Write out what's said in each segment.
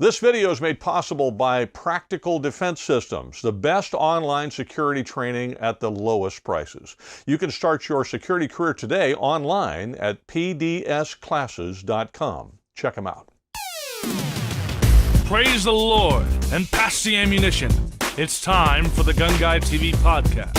This video is made possible by Practical Defense Systems, the best online security training at the lowest prices. You can start your security career today online at pdsclasses.com. Check them out. Praise the Lord and pass the ammunition. It's time for the GunGuyTV Podcast.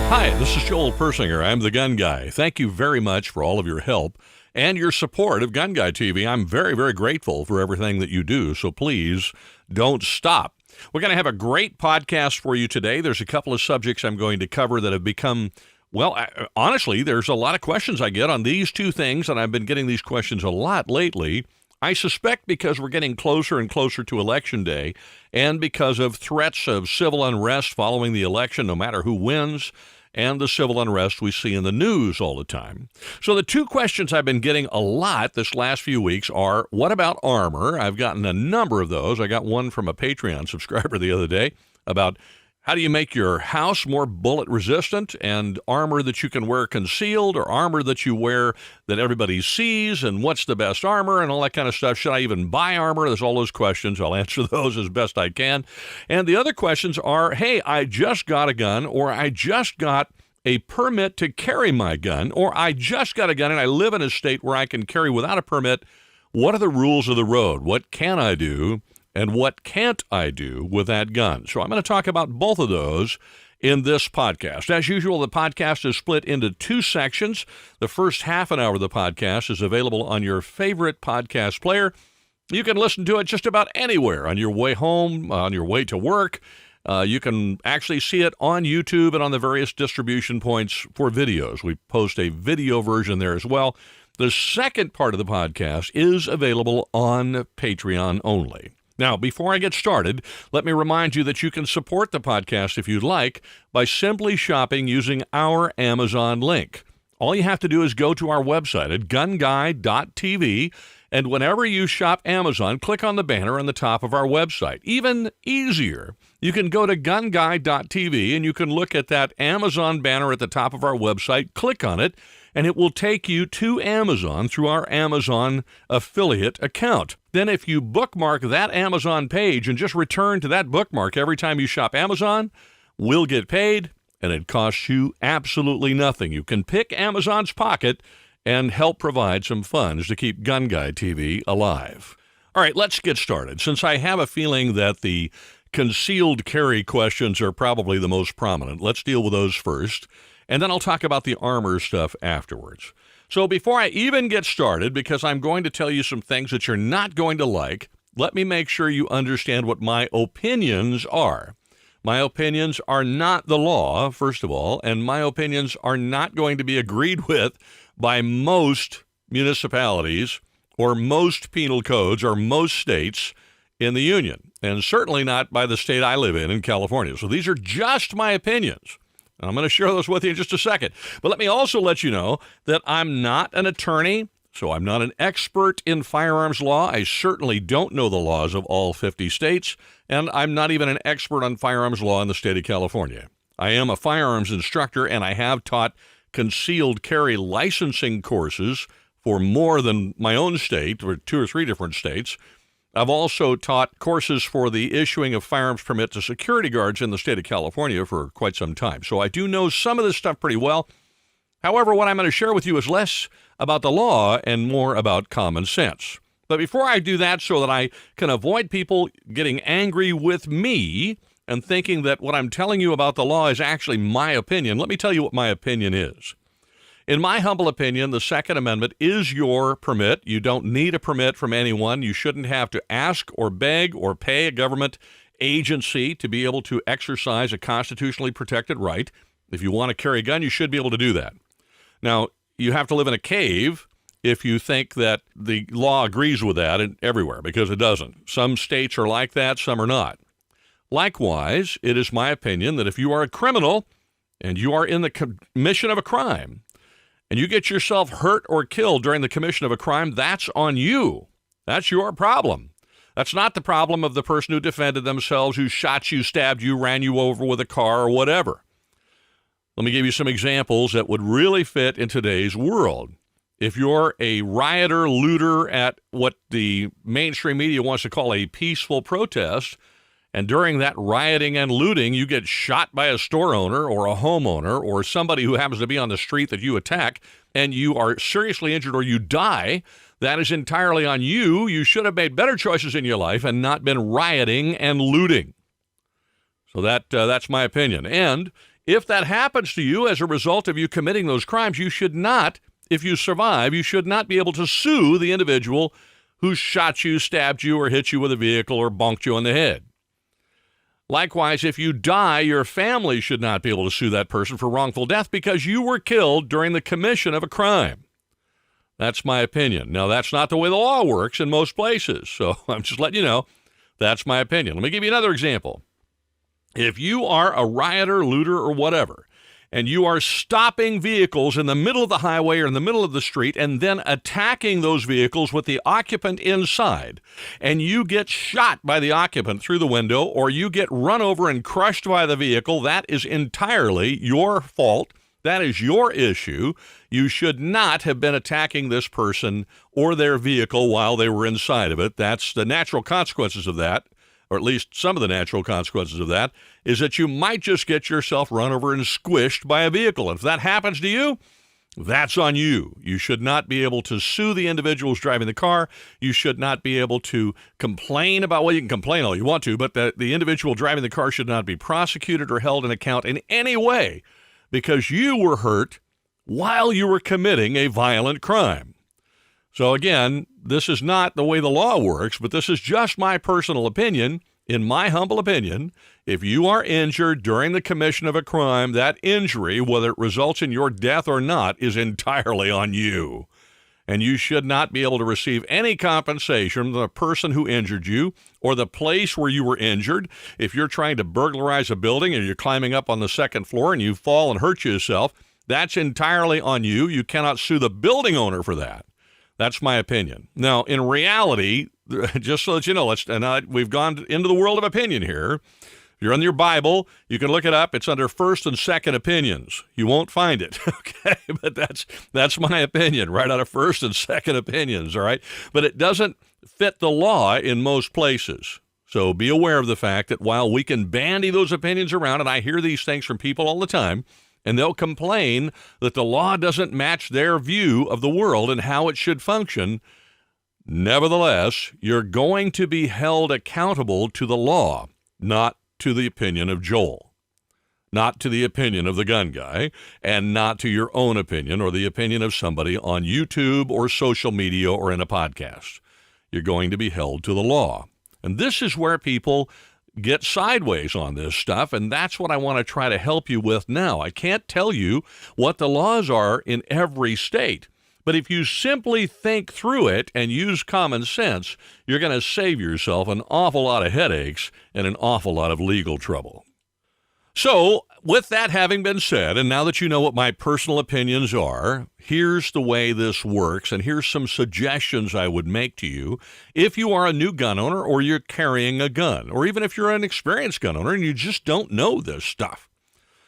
Hi, this is Joel Persinger. I'm the Gun Guy. Thank you very much for all of your help and your support of GunGuyTV. I'm very, very grateful for everything that you do, so please don't stop. We're going to have a great podcast for you today. There's a couple of subjects I'm going to cover that have become, well, honestly, there's a lot of questions I get on these two things, and I've been getting these questions a lot lately. I suspect because we're getting closer and closer to Election Day, and because of threats of civil unrest following the election, no matter who wins, and the civil unrest we see in the news all the time. So the two questions I've been getting a lot this last few weeks are, what about armor? I've gotten a number of those. I got one from a Patreon subscriber the other day about how do you make your house more bullet resistant, and armor that you can wear concealed or armor that you wear that everybody sees, and what's the best armor and all that kind of stuff. Should I even buy armor? There's all those questions. I'll answer those as best I can. And the other questions are, hey, I just got a gun, or I just got a permit to carry my gun, or I just got a gun and I live in a state where I can carry without a permit. What are the rules of the road? What can I do? And what can't I do with that gun? So I'm going to talk about both of those in this podcast. As usual, the podcast is split into two sections. The first half an hour of the podcast is available on your favorite podcast player. You can listen to it just about anywhere, on your way home, on your way to work. You can actually see it on YouTube and on the various distribution points for videos. We post a video version there as well. The second part of the podcast is available on Patreon only. Now, before I get started, let me remind you that you can support the podcast if you'd like by simply shopping using our Amazon link. All you have to do is go to our website at GunGuy.tv, and whenever you shop Amazon, click on the banner on the top of our website. Even easier, you can go to GunGuy.tv and you can look at that Amazon banner at the top of our website, click on it, and it will take you to Amazon through our Amazon affiliate account. Then if you bookmark that Amazon page and just return to that bookmark every time you shop Amazon, we'll get paid, and it costs you absolutely nothing. You can pick Amazon's pocket and help provide some funds to keep GunGuyTV alive. All right, let's get started. Since I have a feeling that the concealed carry questions are probably the most prominent, let's deal with those first, and then I'll talk about the armor stuff afterwards. So before I even get started, because I'm going to tell you some things that you're not going to like, let me make sure you understand what my opinions are. My opinions are not the law, first of all, and my opinions are not going to be agreed with by most municipalities or most penal codes or most states in the union, and certainly not by the state I live in California. So these are just my opinions. I'm going to share those with you in just a second. But let me also let you know that I'm not an attorney, so I'm not an expert in firearms law. I certainly don't know the laws of all 50 states, and I'm not even an expert on firearms law in the state of California. I am a firearms instructor, and I have taught concealed carry licensing courses for more than my own state, or 2 or 3 different states. I've also taught courses for the issuing of firearms permit to security guards in the state of California for quite some time. So I do know some of this stuff pretty well. However, what I'm going to share with you is less about the law and more about common sense. But before I do that, so that I can avoid people getting angry with me and thinking that what I'm telling you about the law is actually my opinion, let me tell you what my opinion is. In my humble opinion, the Second Amendment is your permit. You don't need a permit from anyone. You shouldn't have to ask or beg or pay a government agency to be able to exercise a constitutionally protected right. If you want to carry a gun, you should be able to do that. Now, you have to live in a cave if you think that the law agrees with that everywhere, because it doesn't. Some states are like that, some are not. Likewise, it is my opinion that if you are a criminal and you are in the commission of a crime, and you get yourself hurt or killed during the commission of a crime, that's on you. That's your problem. That's not the problem of the person who defended themselves, who shot you, stabbed you, ran you over with a car, or whatever. Let me give you some examples that would really fit in today's world. If you're a rioter, looter at what the mainstream media wants to call a peaceful protest, and during that rioting and looting, you get shot by a store owner or a homeowner or somebody who happens to be on the street that you attack, and you are seriously injured or you die, that is entirely on you. You should have made better choices in your life and not been rioting and looting. So that's my opinion. And if that happens to you as a result of you committing those crimes, you should not, if you survive, you should not be able to sue the individual who shot you, stabbed you, or hit you with a vehicle or bonked you on the head. Likewise, if you die, your family should not be able to sue that person for wrongful death because you were killed during the commission of a crime. That's my opinion. Now, that's not the way the law works in most places, so I'm just letting you know that's my opinion. Let me give you another example. If you are a rioter, looter, or whatever, and you are stopping vehicles in the middle of the highway or in the middle of the street and then attacking those vehicles with the occupant inside, and you get shot by the occupant through the window or you get run over and crushed by the vehicle, that is entirely your fault. That is your issue. You should not have been attacking this person or their vehicle while they were inside of it. That's the natural consequences of that, or at least some of the natural consequences of that, is that you might just get yourself run over and squished by a vehicle. And if that happens to you, that's on you. You should not be able to sue the individuals driving the car. You should not be able to complain about, well, you can complain all you want to, but the individual driving the car should not be prosecuted or held in account in any way because you were hurt while you were committing a violent crime. So again, this is not the way the law works, but this is just my personal opinion. In my humble opinion, if you are injured during the commission of a crime, that injury, whether it results in your death or not, is entirely on you. And you should not be able to receive any compensation from the person who injured you or the place where you were injured. If you're trying to burglarize a building and you're climbing up on the second floor and you fall and hurt yourself, that's entirely on you. You cannot sue the building owner for that. That's my opinion. Now, in reality, just so that you know, we've gone into the world of opinion here. If you're in your Bible, you can look it up. It's under first and second opinions. You won't find it, okay? But that's my opinion, right out of first and second opinions, all right? But it doesn't fit the law in most places. So be aware of the fact that while we can bandy those opinions around, and I hear these things from people all the time, and they'll complain that the law doesn't match their view of the world and how it should function, nevertheless, you're going to be held accountable to the law, not to the opinion of Joel, not to the opinion of the gun guy, and not to your own opinion or the opinion of somebody on YouTube or social media or in a podcast. You're going to be held to the law. And this is where people get sideways on this stuff, and that's what I want to try to help you with now. I can't tell you what the laws are in every state, but if you simply think through it and use common sense, you're going to save yourself an awful lot of headaches and an awful lot of legal trouble. So, with that having been said, and now that you know what my personal opinions are, here's the way this works, and here's some suggestions I would make to you if you are a new gun owner or you're carrying a gun, or even if you're an experienced gun owner and you just don't know this stuff.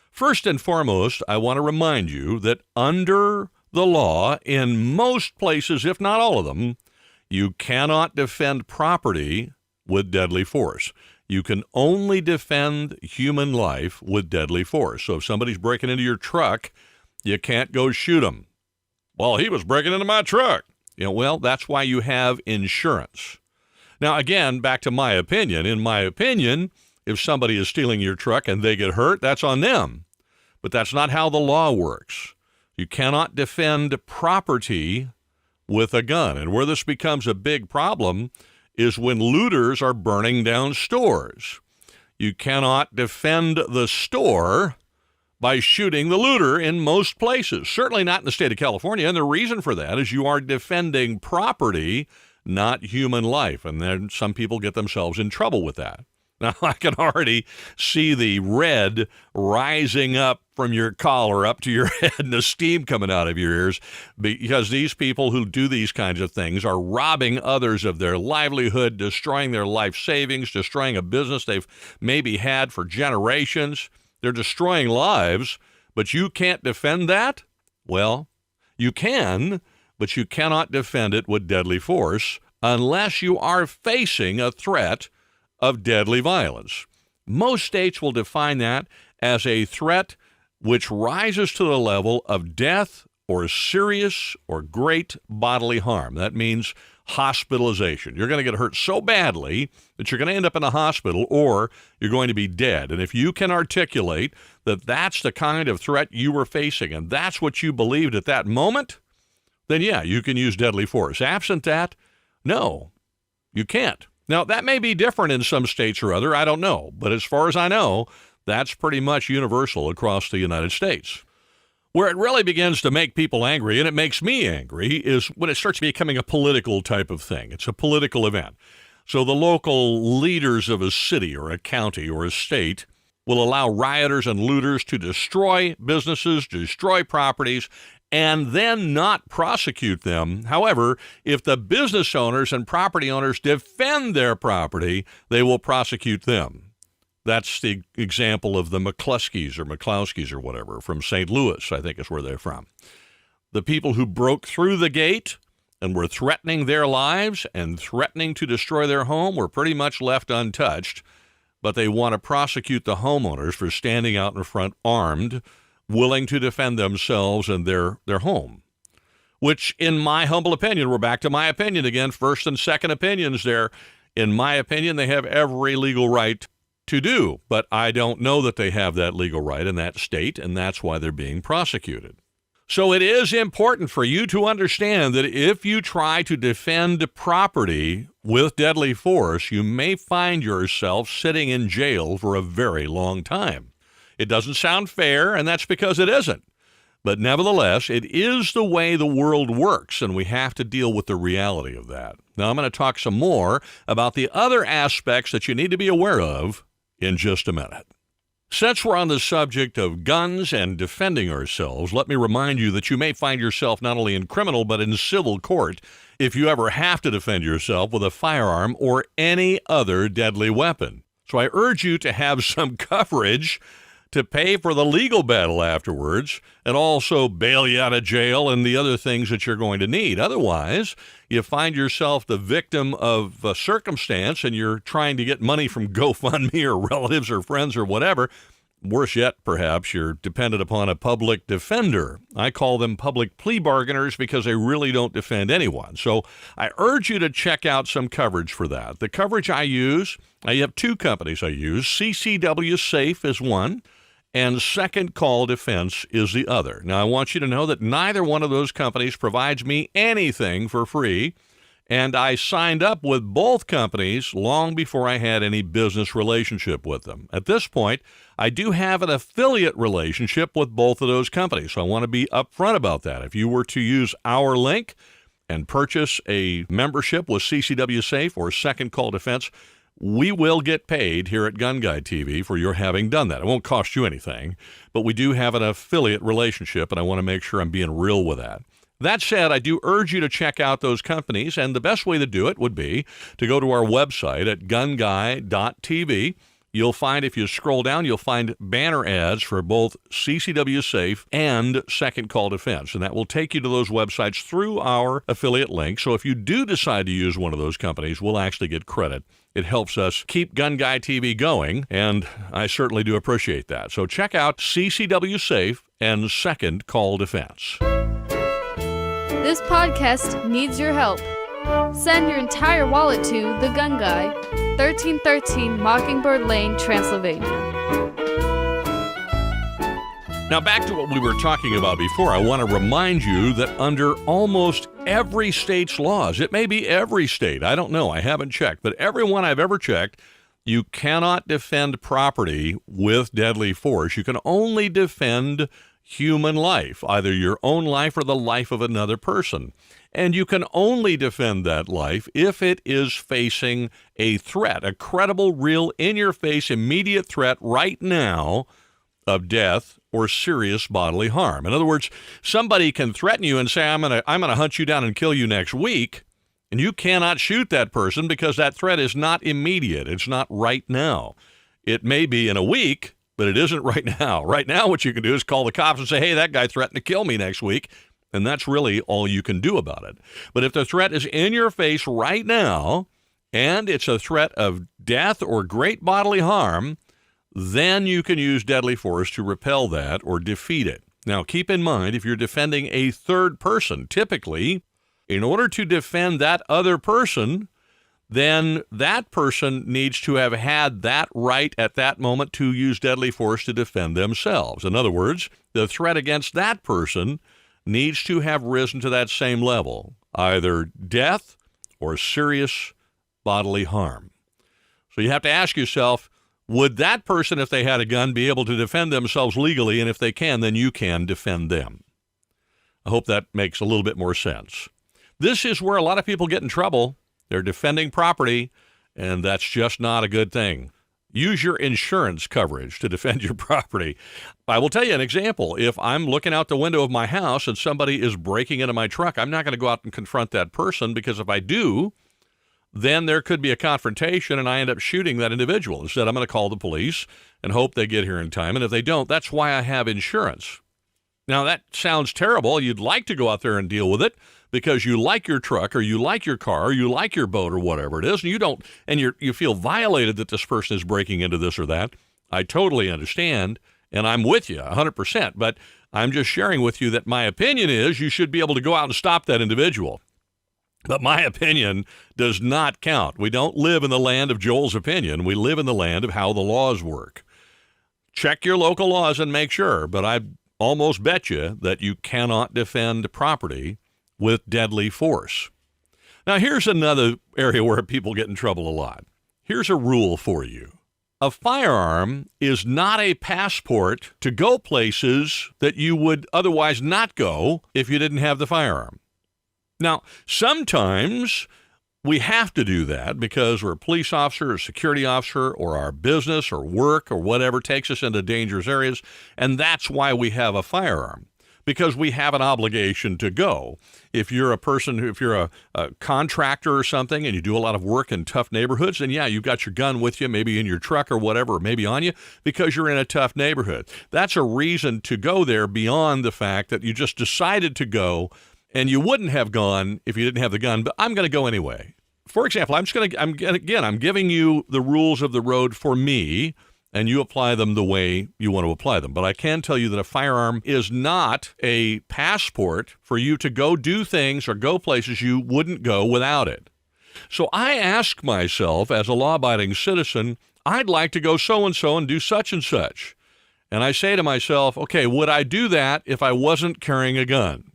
First and foremost, I want to remind you that under the law, in most places, if not all of them, you cannot defend property with deadly force. You can only defend human life with deadly force. So if somebody's breaking into your truck, you can't go shoot them. Well, he was breaking into my truck. Well, that's why you have insurance. Now, again, back to my opinion. In my opinion, if somebody is stealing your truck and they get hurt, that's on them. But that's not how the law works. You cannot defend property with a gun. And where this becomes a big problem is when looters are burning down stores. You cannot defend the store by shooting the looter in most places, certainly not in the state of California. And the reason for that is you are defending property, not human life. And then some people get themselves in trouble with that. Now, I can already see the red rising up from your collar up to your head and the steam coming out of your ears because these people who do these kinds of things are robbing others of their livelihood, destroying their life savings, destroying a business they've maybe had for generations. They're destroying lives, but you can't defend that? Well, you can, but you cannot defend it with deadly force unless you are facing a threat of deadly violence. Most states will define that as a threat which rises to the level of death or serious or great bodily harm. That means hospitalization. You're going to get hurt so badly that you're going to end up in the hospital or you're going to be dead. And if you can articulate that that's the kind of threat you were facing and that's what you believed at that moment, then yeah, you can use deadly force. Absent that, no, you can't. Now, that may be different in some states or other, I don't know. But as far as I know, that's pretty much universal across the United States. Where it really begins to make people angry, and it makes me angry, is when it starts becoming a political type of thing. It's a political event. So the local leaders of a city or a county or a state will allow rioters and looters to destroy businesses, destroy properties, and then not prosecute them. However, if the business owners and property owners defend their property, they will prosecute them. That's the example of the McCloskeys or whatever from St. Louis, I think is where they're from. The people who broke through the gate and were threatening their lives and threatening to destroy their home were pretty much left untouched, but they want to prosecute the homeowners for standing out in front armed, willing to defend themselves and their home. Which, in my humble opinion, we're back to my opinion again, first and second opinions there. In my opinion, they have every legal right to do, but I don't know that they have that legal right in that state, and that's why they're being prosecuted. So it is important for you to understand that if you try to defend property with deadly force, you may find yourself sitting in jail for a very long time. It doesn't sound fair, and that's because it isn't. But nevertheless, it is the way the world works, and we have to deal with the reality of that. Now, I'm going to talk some more about the other aspects that you need to be aware of in just a minute. Since we're on the subject of guns and defending ourselves, let me remind you that you may find yourself not only in criminal but in civil court if you ever have to defend yourself with a firearm or any other deadly weapon. So I urge you to have some coverage to pay for the legal battle afterwards and also bail you out of jail and the other things that you're going to need. Otherwise, you find yourself the victim of a circumstance and you're trying to get money from GoFundMe or relatives or friends or whatever. Worse yet, perhaps, you're dependent upon a public defender. I call them public plea bargainers because they really don't defend anyone. So I urge you to check out some coverage for that. The coverage I use, I have two companies I use. CCW Safe is one, and Second Call Defense is the other. Now, I want you to know that neither one of those companies provides me anything for free, and I signed up with both companies long before I had any business relationship with them. At this point, I do have an affiliate relationship with both of those companies, so I want to be upfront about that. If you were to use our link and purchase a membership with CCW Safe or Second Call Defense, we will get paid here at GunGuyTV for your having done that. It won't cost you anything, but we do have an affiliate relationship, and I want to make sure I'm being real with that. That said, I do urge you to check out those companies, and the best way to do it would be to go to our website at GunGuy.tv. You'll find, if you scroll down, you'll find banner ads for both CCW Safe and Second Call Defense, and that will take you to those websites through our affiliate link. So if you do decide to use one of those companies, we'll actually get credit. It helps us keep GunGuyTV going, and I certainly do appreciate that. So check out CCW Safe and Second Call Defense. This podcast needs your help. Send your entire wallet to The Gun Guy, 1313 Mockingbird Lane, Transylvania. Now, back to what we were talking about before, I want to remind you that under almost every state's laws, it may be every state, I don't know, I haven't checked, but every one I've ever checked, you cannot defend property with deadly force. You can only defend human life, either your own life or the life of another person. And you can only defend that life if it is facing a threat, a credible, real, in-your-face, immediate threat right now of death or serious bodily harm. In other words, somebody can threaten you and say, I'm going to hunt you down and kill you next week, and you cannot shoot that person because that threat is not immediate. It's not right now. It may be in a week, but it isn't right now. Right now, what you can do is call the cops and say, hey, that guy threatened to kill me next week, And that's really all you can do about it. But if the threat is in your face right now, and it's a threat of death or great bodily harm, then you can use deadly force to repel that or defeat it. Now, keep in mind, if you're defending a third person, typically, in order to defend that other person, then that person needs to have had that right at that moment to use deadly force to defend themselves. In other words, the threat against that person needs to have risen to that same level, either death or serious bodily harm. So you have to ask yourself, would that person, if they had a gun, be able to defend themselves legally? And if they can, then you can defend them. I hope that makes a little bit more sense. This is where a lot of people get in trouble. They're defending property, and that's just not a good thing. Use your insurance coverage to defend your property. I will tell you an example. If I'm looking out the window of my house and somebody is breaking into my truck, I'm not going to go out and confront that person, because if I do, then there could be a confrontation and I end up shooting that individual. Instead, I'm going to call the police and hope they get here in time. And if they don't, that's why I have insurance. Now, that sounds terrible. You'd like to go out there and deal with it because you like your truck or you like your car or you like your boat or whatever it is, and you don't, and you feel violated that this person is breaking into this or that. I totally understand, and I'm with you 100%, but I'm just sharing with you that my opinion is you should be able to go out and stop that individual. But my opinion does not count. We don't live in the land of Joel's opinion. We live in the land of how the laws work. Check your local laws and make sure, but I almost bet you that you cannot defend property with deadly force. Now, here's another area where people get in trouble a lot. Here's a rule for you. A firearm is not a passport to go places that you would otherwise not go if you didn't have the firearm. Now, sometimes we have to do that because we're a police officer, a security officer, or our business or work or whatever takes us into dangerous areas, and that's why we have a firearm, because we have an obligation to go. If you're a contractor or something and you do a lot of work in tough neighborhoods, then yeah, you've got your gun with you, maybe in your truck or whatever, or maybe on you, because you're in a tough neighborhood. That's a reason to go there beyond the fact that you just decided to go. And you wouldn't have gone if you didn't have the gun, but I'm going to go anyway. For example, I'm giving you the rules of the road for me, and you apply them the way you want to apply them. But I can tell you that a firearm is not a passport for you to go do things or go places you wouldn't go without it. So I ask myself, as a law-abiding citizen, I'd like to go so-and-so and do such and such. And I say to myself, okay, would I do that if I wasn't carrying a gun?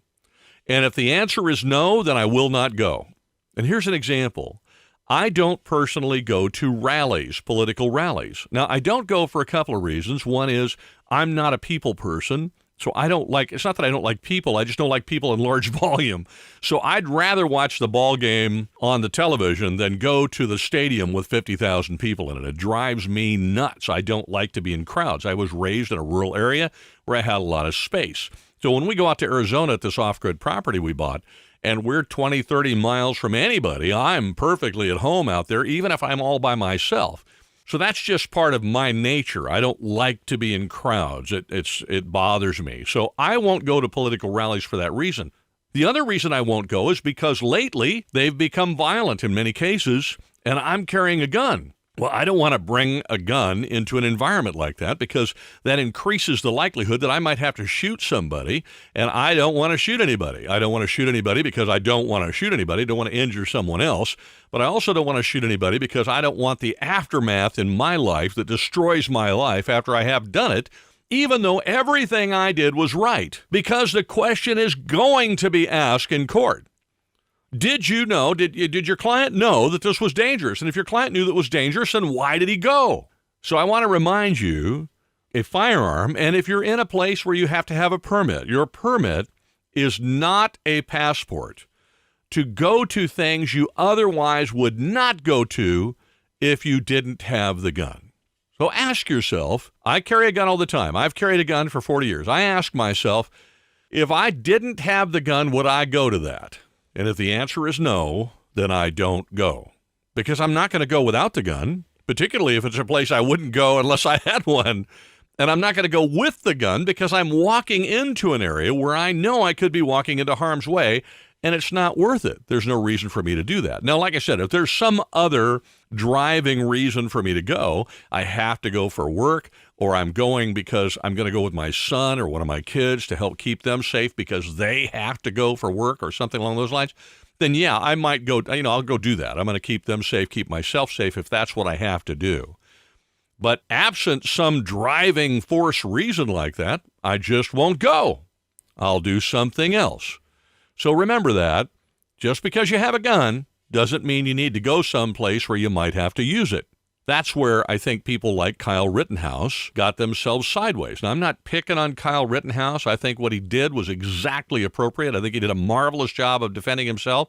And if the answer is no, then I will not go. And here's an example. I don't personally go to rallies, political rallies. Now, I don't go for a couple of reasons. One is I'm not a people person, so it's not that I don't like people, I just don't like people in large volume. So I'd rather watch the ball game on the television than go to the stadium with 50,000 people in it. It drives me nuts. I don't like to be in crowds. I was raised in a rural area where I had a lot of space. So when we go out to Arizona at this off-grid property we bought, and we're 20, 30 miles from anybody, I'm perfectly at home out there, even if I'm all by myself. So that's just part of my nature. I don't like to be in crowds. It bothers me. So I won't go to political rallies for that reason. The other reason I won't go is because lately they've become violent in many cases, and I'm carrying a gun. Well, I don't want to bring a gun into an environment like that because that increases the likelihood that I might have to shoot somebody, and I don't want to shoot anybody. I don't want to shoot anybody because I don't want to shoot anybody, don't want to injure someone else, but I also don't want to shoot anybody because I don't want the aftermath in my life that destroys my life after I have done it, even though everything I did was right, because the question is going to be asked in court. Did you know, did your client know that this was dangerous? And if your client knew that it was dangerous, then why did he go? So I want to remind you, a firearm, and if you're in a place where you have to have a permit, your permit is not a passport to go to things you otherwise would not go to if you didn't have the gun. So ask yourself, I carry a gun all the time. I've carried a gun for 40 years. I ask myself, if I didn't have the gun, would I go to that? And if the answer is no, then I don't go. Because I'm not going to go without the gun, particularly if it's a place I wouldn't go unless I had one. And I'm not going to go with the gun because I'm walking into an area where I know I could be walking into harm's way, and it's not worth it. There's no reason for me to do that. Now, like I said, if there's some other driving reason for me to go, I have to go for work, or I'm going because I'm going to go with my son or one of my kids to help keep them safe because they have to go for work or something along those lines, then yeah, I might go, I'll go do that. I'm going to keep them safe, keep myself safe if that's what I have to do. But absent some driving force reason like that, I just won't go. I'll do something else. So remember that just because you have a gun doesn't mean you need to go someplace where you might have to use it. That's where I think people like Kyle Rittenhouse got themselves sideways. Now, I'm not picking on Kyle Rittenhouse. I think what he did was exactly appropriate. I think he did a marvelous job of defending himself.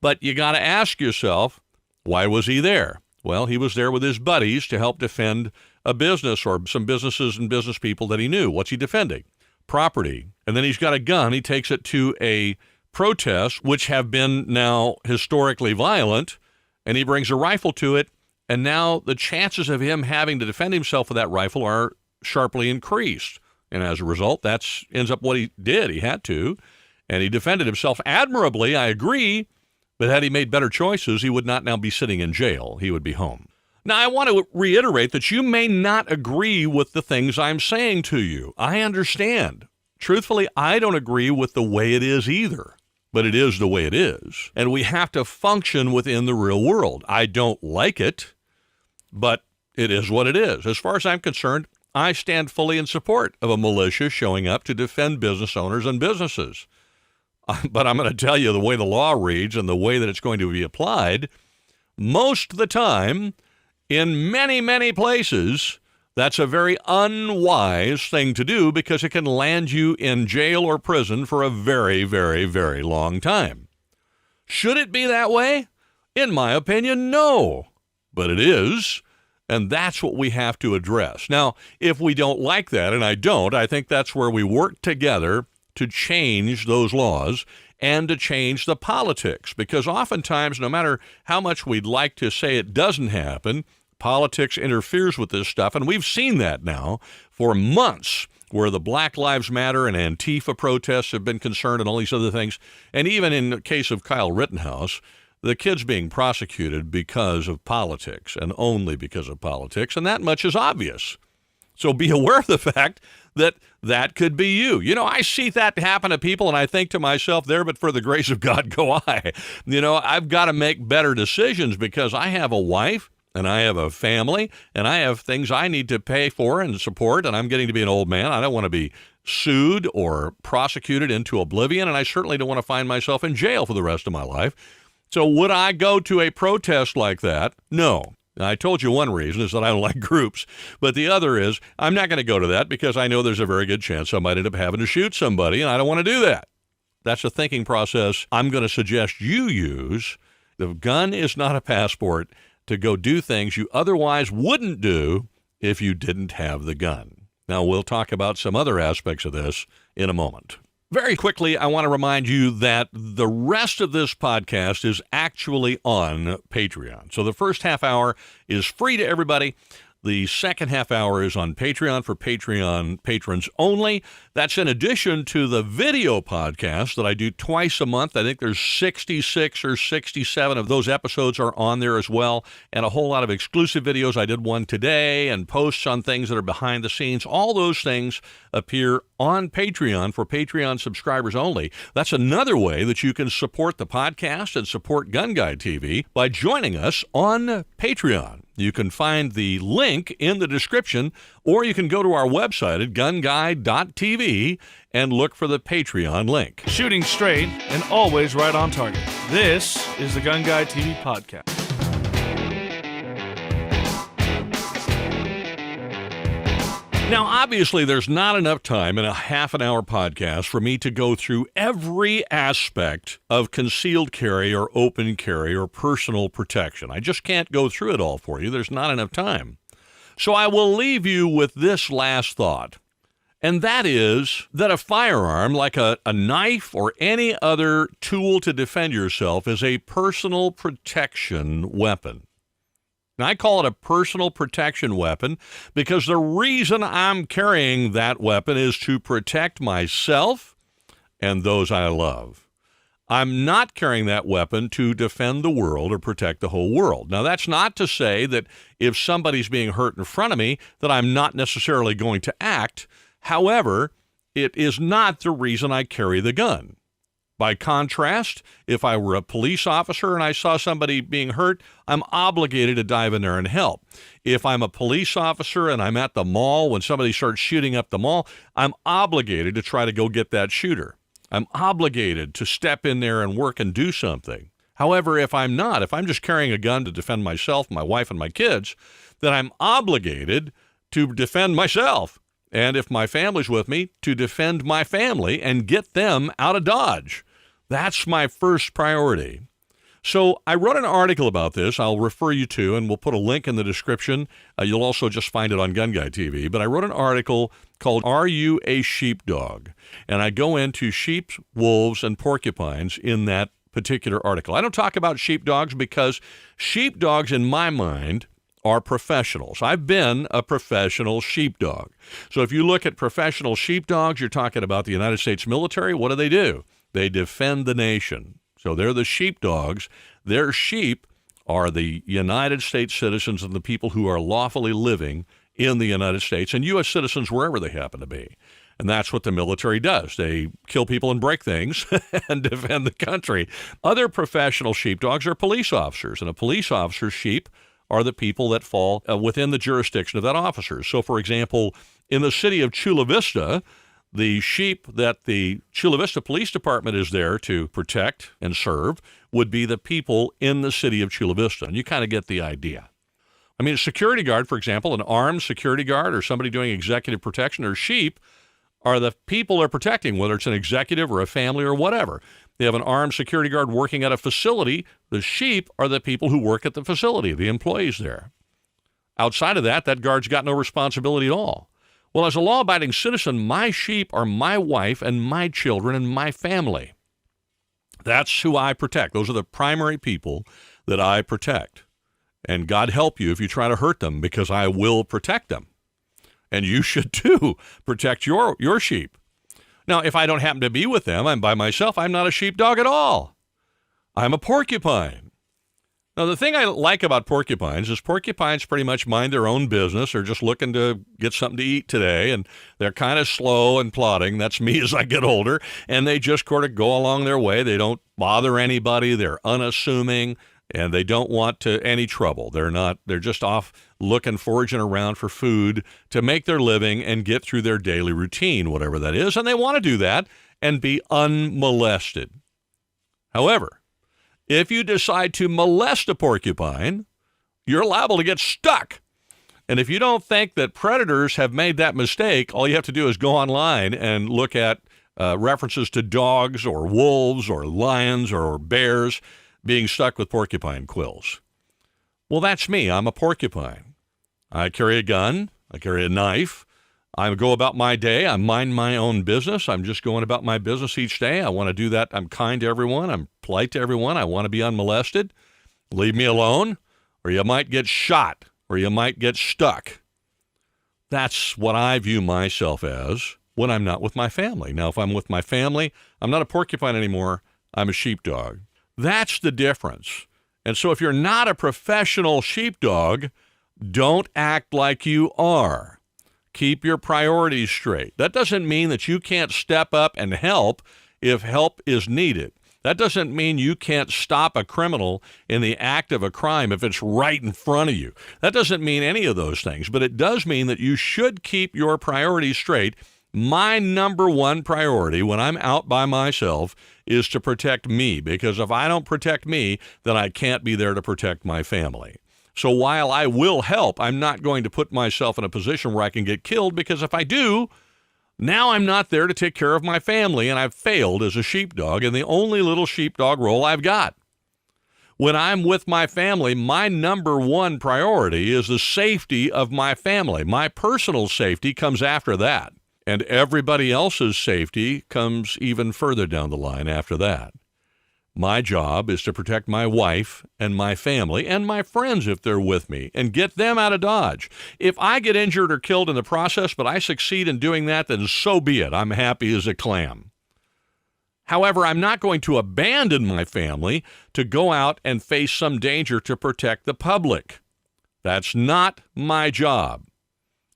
But you got to ask yourself, why was he there? Well, he was there with his buddies to help defend a business or some businesses and business people that he knew. What's he defending? Property. And then he's got a gun. He takes it to a protest, which have been now historically violent, and he brings a rifle to it. And now the chances of him having to defend himself with that rifle are sharply increased. And as a result, that ends up what he did. He had to, and he defended himself admirably, I agree. But had he made better choices, he would not now be sitting in jail. He would be home. Now, I want to reiterate that you may not agree with the things I'm saying to you. I understand. Truthfully, I don't agree with the way it is either. But it is the way it is. And we have to function within the real world. I don't like it, but it is what it is. As far as I'm concerned, I stand fully in support of a militia showing up to defend business owners and businesses. But I'm going to tell you the way the law reads and the way that it's going to be applied, most of the time, in many, many places, that's a very unwise thing to do because it can land you in jail or prison for a very, very, very long time. Should it be that way? In my opinion, no. But it is, and that's what we have to address. Now, if we don't like that, and I don't, I think that's where we work together to change those laws and to change the politics. Because oftentimes, no matter how much we'd like to say it doesn't happen, politics interferes with this stuff, and we've seen that now for months, where the Black Lives Matter and Antifa protests have been concerned and all these other things. And even in the case of Kyle Rittenhouse, the kid's being prosecuted because of politics and only because of politics, and that much is obvious. So be aware of the fact that that could be you. You know, I see that happen to people, and I think to myself, there but for the grace of God go I. You know, I've got to make better decisions because I have a wife, and I have a family, and I have things I need to pay for and support, and I'm getting to be an old man. I don't want to be sued or prosecuted into oblivion, and I certainly don't want to find myself in jail for the rest of my life. So would I go to a protest like that? No. I told you one reason is that I don't like groups, but the other is I'm not going to go to that because I know there's a very good chance I might end up having to shoot somebody, and I don't want to do that. That's a thinking process I'm going to suggest you use. The gun is not a passport to go do things you otherwise wouldn't do if you didn't have the gun. Now, we'll talk about some other aspects of this in a moment. Very quickly, I want to remind you that the rest of this podcast is actually on Patreon. So the first half hour is free to everybody. The second half hour is on Patreon for Patreon patrons only. That's in addition to the video podcast that I do twice a month. I think there's 66 or 67 of those episodes are on there as well, and a whole lot of exclusive videos. I did one today and posts on things that are behind the scenes. All those things appear on Patreon for Patreon subscribers only. That's another way that you can support the podcast and support GunGuyTV by joining us on Patreon. You can find the link in the description, or you can go to our website at GunGuy.tv and look for the Patreon link. Shooting straight and always right on target. This is the GunGuyTV Podcast. Now, obviously, there's not enough time in a half-an-hour podcast for me to go through every aspect of concealed carry or open carry or personal protection. I just can't go through it all for you. There's not enough time. So I will leave you with this last thought, and that is that a firearm, like a knife or any other tool to defend yourself, is a personal protection weapon. And I call it a personal protection weapon because the reason I'm carrying that weapon is to protect myself and those I love. I'm not carrying that weapon to defend the world or protect the whole world. Now, that's not to say that if somebody's being hurt in front of me, that I'm not necessarily going to act. However, it is not the reason I carry the gun. By contrast, if I were a police officer and I saw somebody being hurt, I'm obligated to dive in there and help. If I'm a police officer and I'm at the mall when somebody starts shooting up the mall, I'm obligated to try to go get that shooter. I'm obligated to step in there and work and do something. However, if I'm not, if I'm just carrying a gun to defend myself, my wife, and my kids, then I'm obligated to defend myself. And if my family's with me, to defend my family and get them out of Dodge. That's my first priority. So I wrote an article about this I'll refer you to, and we'll put a link in the description. You'll also just find it on GunGuyTV. But I wrote an article called Are You a Sheepdog? And I go into sheep, wolves, and porcupines in that particular article. I don't talk about sheepdogs because sheepdogs, in my mind, are professionals. I've been a professional sheepdog. So if you look at professional sheepdogs, you're talking about the United States military. What do? They defend the nation. So they're the sheepdogs. Their sheep are the United States citizens and the people who are lawfully living in the United States and U.S. citizens wherever they happen to be. And that's what the military does. They kill people and break things and defend the country. Other professional sheepdogs are police officers, and a police officer's sheep are the people that fall within the jurisdiction of that officer. So, for example, in the city of Chula Vista, the sheep that the Chula Vista Police Department is there to protect and serve would be the people in the city of Chula Vista. And you kind of get the idea. I mean, a security guard, for example, an armed security guard or somebody doing executive protection or sheep are the people they're protecting, whether it's an executive or a family or whatever. They have an armed security guard working at a facility. The sheep are the people who work at the facility, the employees there. Outside of that, that guard's got no responsibility at all. Well, as a law-abiding citizen, my sheep are my wife and my children and my family. That's who I protect. Those are the primary people that I protect. And God help you if you try to hurt them, because I will protect them. And you should too protect your sheep. Now, if I don't happen to be with them, I'm by myself, I'm not a sheepdog at all. I'm a porcupine. Now, the thing I like about porcupines is porcupines pretty much mind their own business. They're just looking to get something to eat today, and they're kind of slow and plodding. That's me as I get older, and they just sort of go along their way. They don't bother anybody. They're unassuming, and they don't want any trouble. They're just off looking, foraging around for food to make their living and get through their daily routine, whatever that is, and they want to do that and be unmolested. However, if you decide to molest a porcupine, you're liable to get stuck. And if you don't think that predators have made that mistake, all you have to do is go online and look at references to dogs or wolves or lions or bears being stuck with porcupine quills. Well, that's me. I'm a porcupine. I carry a gun. I carry a knife. I go about my day. I mind my own business. I'm just going about my business each day. I want to do that. I'm kind to everyone. I'm polite to everyone. I want to be unmolested. Leave me alone, or you might get shot, or you might get stuck. That's what I view myself as when I'm not with my family. Now, if I'm with my family, I'm not a porcupine anymore. I'm a sheepdog. That's the difference. And so if you're not a professional sheepdog, don't act like you are. Keep your priorities straight. That doesn't mean that you can't step up and help if help is needed. That doesn't mean you can't stop a criminal in the act of a crime if it's right in front of you. That doesn't mean any of those things, but it does mean that you should keep your priorities straight. My number one priority when I'm out by myself is to protect me, because if I don't protect me, then I can't be there to protect my family. So while I will help, I'm not going to put myself in a position where I can get killed, because if I do, now I'm not there to take care of my family, and I've failed as a sheepdog, and the only little sheepdog role I've got. When I'm with my family, my number one priority is the safety of my family. My personal safety comes after that, and everybody else's safety comes even further down the line after that. My job is to protect my wife and my family and my friends if they're with me and get them out of Dodge. If I get injured or killed in the process, but I succeed in doing that, then so be it. I'm happy as a clam. However, I'm not going to abandon my family to go out and face some danger to protect the public. That's not my job.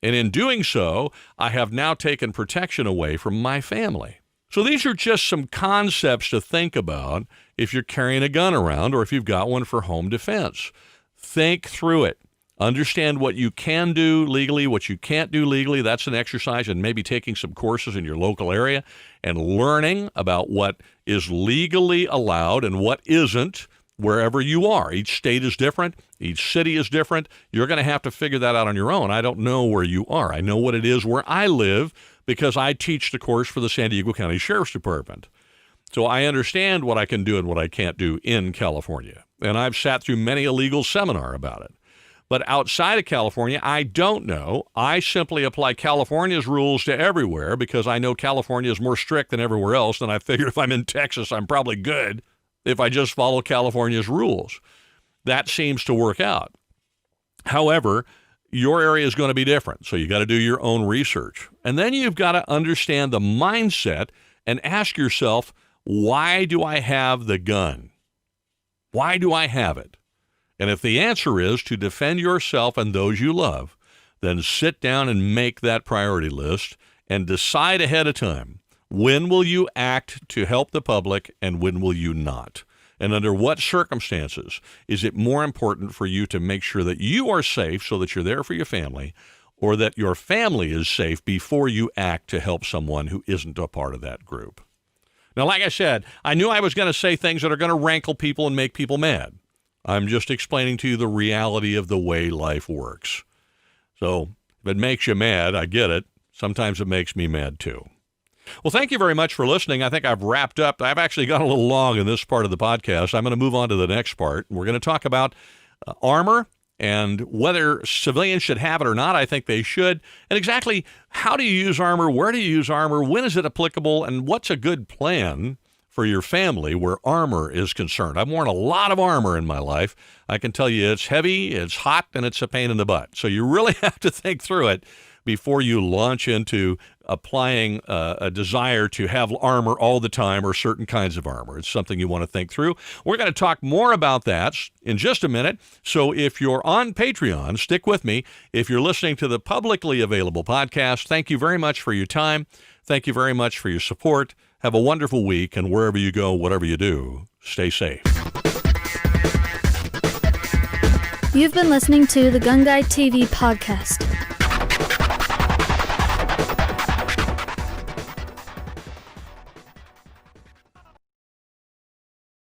And in doing so, I have now taken protection away from my family. So these are just some concepts to think about if you're carrying a gun around or if you've got one for home defense. Think through it. Understand what you can do legally, what you can't do legally. That's an exercise in maybe taking some courses in your local area and learning about what is legally allowed and what isn't wherever you are. Each state is different. Each city is different. You're going to have to figure that out on your own. I don't know where you are. I know what it is where I live because I teach the course for the San Diego County Sheriff's Department. So I understand what I can do and what I can't do in California. And I've sat through many a legal seminar about it. But outside of California, I don't know. I simply apply California's rules to everywhere because I know California is more strict than everywhere else. And I figure if I'm in Texas, I'm probably good if I just follow California's rules. That seems to work out. However, your area is going to be different. So you got to do your own research. And then you've got to understand the mindset and ask yourself, why do I have the gun? Why do I have it? And if the answer is to defend yourself and those you love, then sit down and make that priority list and decide ahead of time, when will you act to help the public and when will you not? And under what circumstances is it more important for you to make sure that you are safe so that you're there for your family, or that your family is safe before you act to help someone who isn't a part of that group? Now, like I said, I knew I was going to say things that are going to rankle people and make people mad. I'm just explaining to you the reality of the way life works. So if it makes you mad, I get it. Sometimes it makes me mad too. Well, thank you very much for listening. I think I've wrapped up. I've actually gone a little long in this part of the podcast. I'm going to move on to the next part. We're going to talk about armor and whether civilians should have it or not. I think they should. And exactly how do you use armor? Where do you use armor? When is it applicable? And what's a good plan for your family where armor is concerned? I've worn a lot of armor in my life. I can tell you it's heavy, it's hot, and it's a pain in the butt. So you really have to think through it before you launch into applying a desire to have armor all the time or certain kinds of armor. It's something you want to think through. We're going to talk more about that in just a minute. So if you're on Patreon, stick with me. If you're listening to the publicly available podcast, thank you very much for your time. Thank you very much for your support. Have a wonderful week, and wherever you go, whatever you do, stay safe. You've been listening to the GunGuy TV podcast.